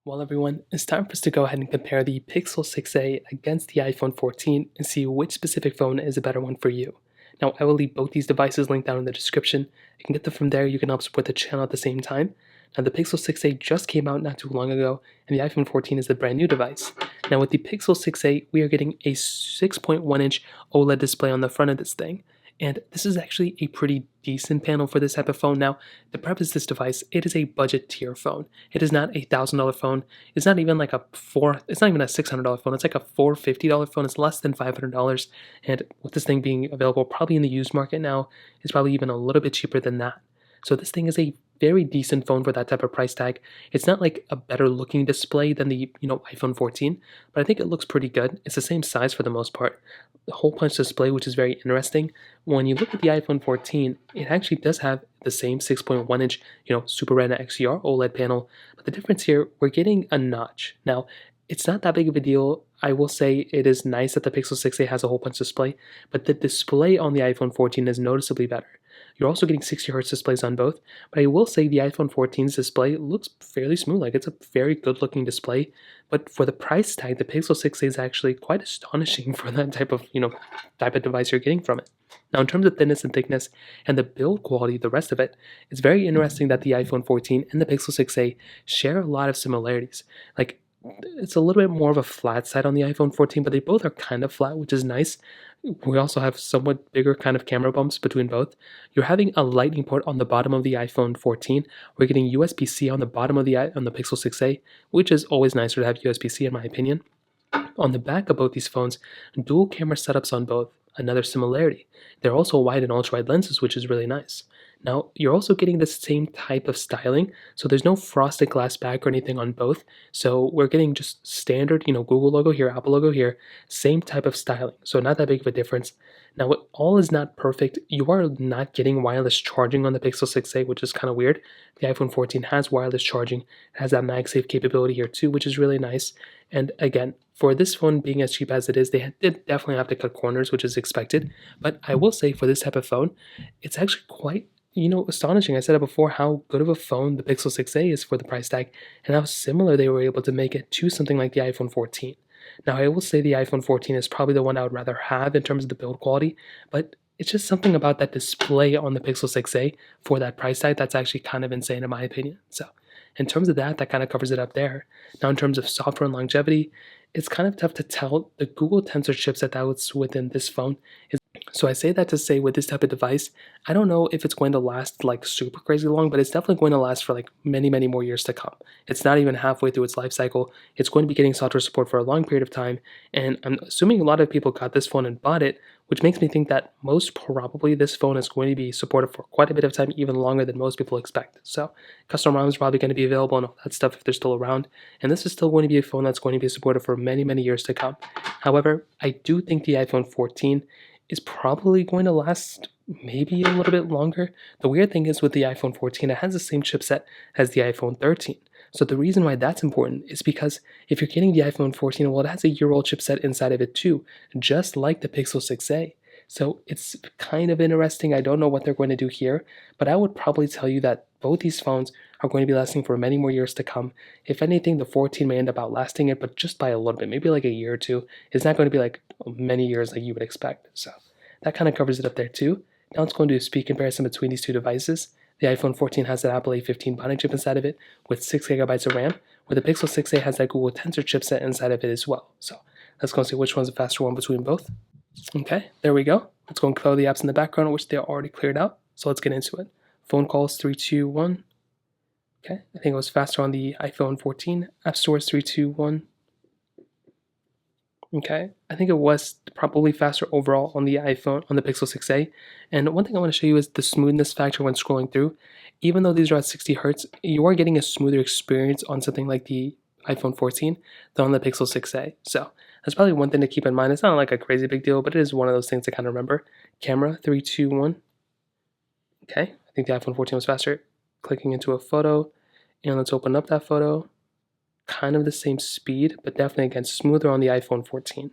Well, everyone, it's time for us to go ahead and compare the Pixel 6a against the iPhone 14 and see which specific phone is a better one for you. Now, I will leave both these devices linked down in the description. You can get them from there. You can help support the channel at the same time. Now, the Pixel 6a just came out not too long ago, and the iPhone 14 is the brand new device. Now, with the Pixel 6a, we are getting a 6.1-inch OLED display on the front of this thing. And this is actually a pretty decent panel for this type of phone. Now, to preface this device, it is a budget tier phone. It is not a $1,000 phone. It's not even like it's not even a $600 phone. It's like a $450 phone. It's less than $500. And with this thing being available probably in the used market now, it's probably even a little bit cheaper than that. So this thing is a very decent phone for that type of price tag. It's not like a better looking display than the iPhone 14, but I think it looks pretty good. It's the same size for the most part. The hole punch display, which is very interesting. When you look at the iPhone 14, it actually does have the same 6.1-inch, Super Retina XDR OLED panel, but the difference here, we're getting a notch. Now, it's not that big of a deal. I will say it is nice that the Pixel 6a has a hole punch display, but the display on the iPhone 14 is noticeably better. You're also getting 60Hz displays on both, but I will say the iPhone 14's display looks fairly smooth. Like, it's a very good looking display, but for the price tag, the Pixel 6a is actually quite astonishing for that type of device you're getting from it. Now, in terms of thickness and thickness and the build quality, the rest of it, it's very interesting that the iPhone 14 and the Pixel 6a share a lot of similarities. Like, it's a little bit more of a flat side on the iPhone 14, but they both are kind of flat, which is nice. We also have somewhat bigger kind of camera bumps between both. You're having a lightning port on the bottom of the iPhone 14. We're getting USB-C on the bottom of the Pixel 6a, which is always nicer to have USB-C in my opinion. On the back of both these phones, dual camera setups on both, another similarity. They're also wide and ultra-wide lenses, which is really nice. Now, you're also getting the same type of styling, so there's no frosted glass back or anything on both. So we're getting just standard, Google logo here, Apple logo here, same type of styling. So not that big of a difference. Now, what all is not perfect, you are not getting wireless charging on the Pixel 6a, which is kind of weird. The iPhone 14 has wireless charging, has that MagSafe capability here too, which is really nice. And again, for this phone being as cheap as it is, they did definitely have to cut corners, which is expected. But I will say for this type of phone, it's actually quite astonishing. I said it before how good of a phone the Pixel 6a is for the price tag and how similar they were able to make it to something like the iPhone 14. Now, I will say the iPhone 14 is probably the one I would rather have in terms of the build quality, but it's just something about that display on the Pixel 6a for that price tag that's actually kind of insane in my opinion. So in terms of that kind of covers it up there. Now, in terms of software and longevity, it's kind of tough to tell. The Google Tensor chipset that's within this phone is so I say that to say with this type of device, I don't know if it's going to last like super crazy long, but it's definitely going to last for like many, many more years to come. It's not even halfway through its life cycle. It's going to be getting software support for a long period of time. And I'm assuming a lot of people got this phone and bought it, which makes me think that most probably this phone is going to be supported for quite a bit of time, even longer than most people expect. So custom ROMs are probably going to be available and all that stuff if they're still around. And this is still going to be a phone that's going to be supported for many, many years to come. However, I do think the iPhone 14 is probably going to last maybe a little bit longer. The weird thing is with the iPhone 14, it has the same chipset as the iPhone 13. So the reason why that's important is because if you're getting the iPhone 14, well, it has a year-old chipset inside of it too, just like the Pixel 6a. So it's kind of interesting. I don't know what they're going to do here, but I would probably tell you that both these phones are going to be lasting for many more years to come. If anything, the 14 may end up outlasting it, but just by a little bit, maybe like a year or two. It's not going to be like many years like you would expect. So that kind of covers it up there too. Now let's go and do a speed comparison between these two devices. The iPhone 14 has that Apple A15 Bionic chip inside of it with 6GB of RAM, where the Pixel 6a has that Google Tensor chipset inside of it as well. So let's go and see which one's the faster one between both. Okay, there we go. Let's go and clear the apps in the background, which they're already cleared out. So let's get into it. Phone calls 3, 2, 1. Okay, I think it was faster on the iPhone 14. App Store 3, 2, 1. Okay, I think it was probably faster overall on the iPhone, on the Pixel 6a. And one thing I want to show you is the smoothness factor when scrolling through. Even though these are at 60 Hz, you are getting a smoother experience on something like the iPhone 14 than on the Pixel 6a. So that's probably one thing to keep in mind. It's not like a crazy big deal, but it is one of those things to kind of remember. Camera 3, 2, 1. Okay, I think the iPhone 14 was faster. Clicking into a photo, and let's open up that photo. Kind of the same speed, but definitely again smoother on the iPhone 14.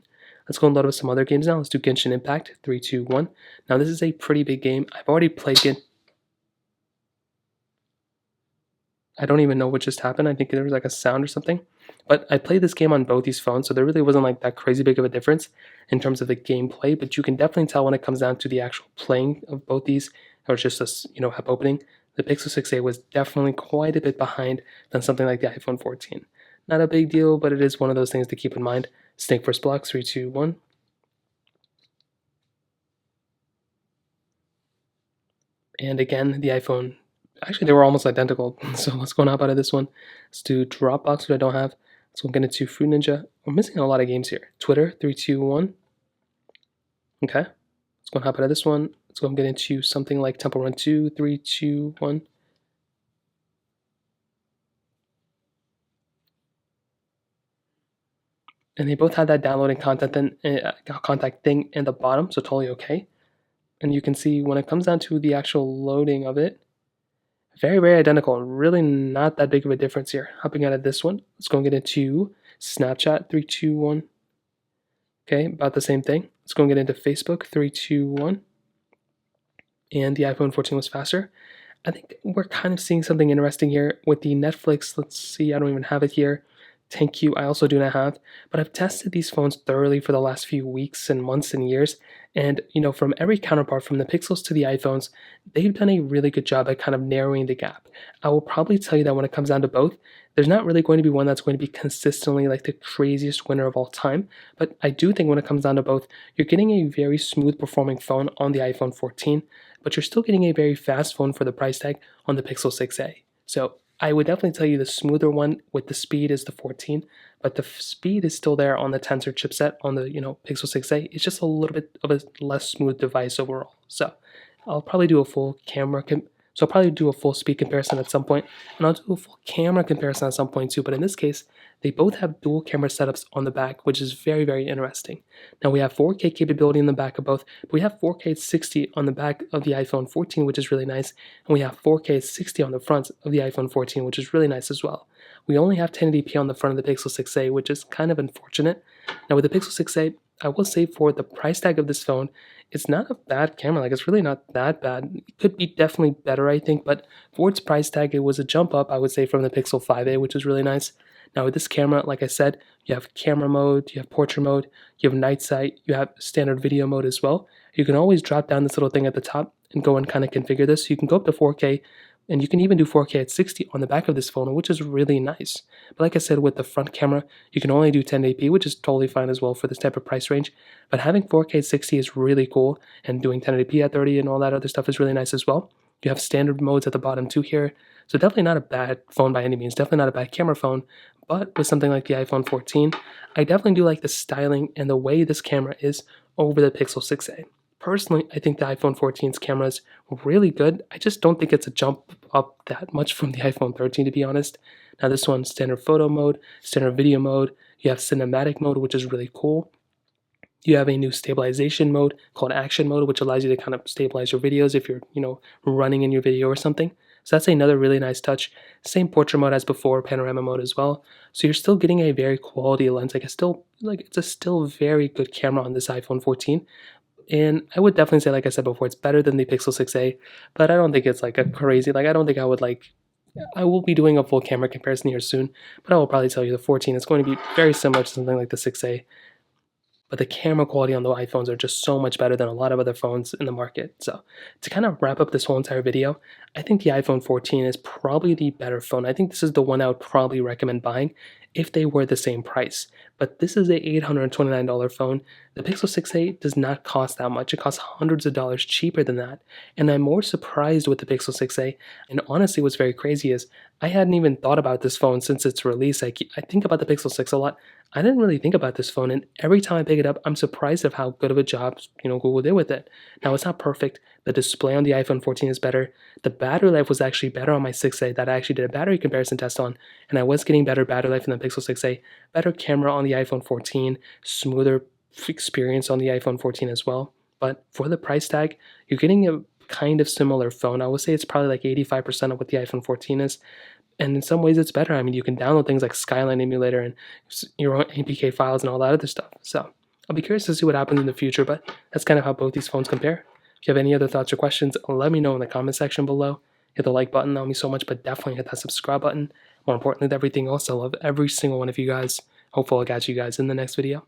Let's go and load up some other games now. Let's do Genshin Impact 3, 2, 1. Now this is a pretty big game. I've already played it. I don't even know what just happened. I think there was like a sound or something. But I played this game on both these phones, so there really wasn't like that crazy big of a difference in terms of the gameplay. But you can definitely tell when it comes down to the actual playing of both these, or just this, app opening. The Pixel 6a was definitely quite a bit behind than something like the iPhone 14. Not a big deal, but it is one of those things to keep in mind. Snake first block, 3, 2, 1. And again, the iPhone, actually, they were almost identical. So let's go and hop out of this one. Let's do Dropbox, which I don't have. Let's go get into Fruit Ninja. We're missing a lot of games here. Twitter, 3, 2, 1. Okay. Let's go and hop out of this one. Let's go and get into something like Temple Run 2, 3, 2, 1. And they both had that downloading contact thing in the bottom, so totally okay. And you can see when it comes down to the actual loading of it, very, very identical. Really not that big of a difference here. Hopping out of this one, let's go and get into Snapchat, 3, 2, 1. Okay, about the same thing. Let's go and get into Facebook, 3, 2, 1. And the iPhone 14 was faster. I think we're kind of seeing something interesting here with the Netflix. Let's see, I don't even have it here. Thank you. I also do not have, but I've tested these phones thoroughly for the last few weeks and months and years. And, from every counterpart, from the Pixels to the iPhones, they've done a really good job at kind of narrowing the gap. I will probably tell you that when it comes down to both, there's not really going to be one that's going to be consistently like the craziest winner of all time. But I do think when it comes down to both, you're getting a very smooth performing phone on the iPhone 14, but you're still getting a very fast phone for the price tag on the Pixel 6a. So I would definitely tell you the smoother one with the speed is the 14, but the speed is still there on the Tensor chipset on the Pixel 6a. It's just a little bit of a less smooth device overall. So I'll probably do a full so I'll probably do a full speed comparison at some point, and I'll do a full camera comparison at some point too. But in this case, they both have dual camera setups on the back, which is very, very interesting. Now we have 4K capability in the back of both, but we have 4K at 60 on the back of the iPhone 14, which is really nice, and we have 4K at 60 on the front of the iPhone 14, which is really nice as well. We only have 1080p on the front of the Pixel 6a, which is kind of unfortunate. Now with the Pixel 6a, I will say for the price tag of this phone, it's not a bad camera. Like, it's really not that bad. It could be definitely better, I think, but for its price tag, it was a jump up, I would say, from the Pixel 5a, which is really nice. Now with this camera, like I said, you have camera mode, you have portrait mode, you have night sight, you have standard video mode as well. You can always drop down this little thing at the top and go and kind of configure this. So you can go up to 4K, and you can even do 4K at 60 on the back of this phone, which is really nice. But like I said, with the front camera, you can only do 1080p, which is totally fine as well for this type of price range. But having 4K at 60 is really cool, and doing 1080p at 30 and all that other stuff is really nice as well. You have standard modes at the bottom too here. So definitely not a bad phone by any means, definitely not a bad camera phone. But with something like the iPhone 14, I definitely do like the styling and the way this camera is over the Pixel 6a. Personally, I think the iPhone 14's camera is really good. I just don't think it's a jump up that much from the iPhone 13, to be honest. Now this one's standard photo mode, standard video mode. You have cinematic mode, which is really cool. You have a new stabilization mode called action mode, which allows you to kind of stabilize your videos if you're, running in your video or something. So that's another really nice touch. Same portrait mode as before, panorama mode as well. So you're still getting a very quality lens. It's a still very good camera on this iPhone 14. And I would definitely say, like I said before, it's better than the Pixel 6a, but I don't think it's like a crazy, I don't think I will be doing a full camera comparison here soon, but I will probably tell you the 14 is going to be very similar to something like the 6a. But the camera quality on the iPhones are just so much better than a lot of other phones in the market. So to kind of wrap up this whole entire video, I think the iPhone 14 is probably the better phone. I think this is the one I would probably recommend buying if they were the same price. But this is a $829 phone. The Pixel 6a does not cost that much. It costs hundreds of dollars cheaper than that. And I'm more surprised with the Pixel 6a. And honestly, what's very crazy is I hadn't even thought about this phone since its release. I think about the Pixel 6 a lot. I didn't really think about this phone, and every time I pick it up, I'm surprised of how good of a job Google did with it. Now, it's not perfect. The display on the iPhone 14 is better. The battery life was actually better on my 6a that I actually did a battery comparison test on, and I was getting better battery life in the Pixel 6a, better camera on the iPhone 14, smoother experience on the iPhone 14 as well. But for the price tag, you're getting a kind of similar phone. I would say it's probably like 85% of what the iPhone 14 is. And in some ways, it's better. I mean, you can download things like Skyline Emulator and your own APK files and all that other stuff. So I'll be curious to see what happens in the future, but that's kind of how both these phones compare. If you have any other thoughts or questions, let me know in the comment section below. hit the like button, that would mean so much, but definitely hit that subscribe button. More importantly than everything else, I love every single one of you guys. Hopefully I'll catch you guys in the next video.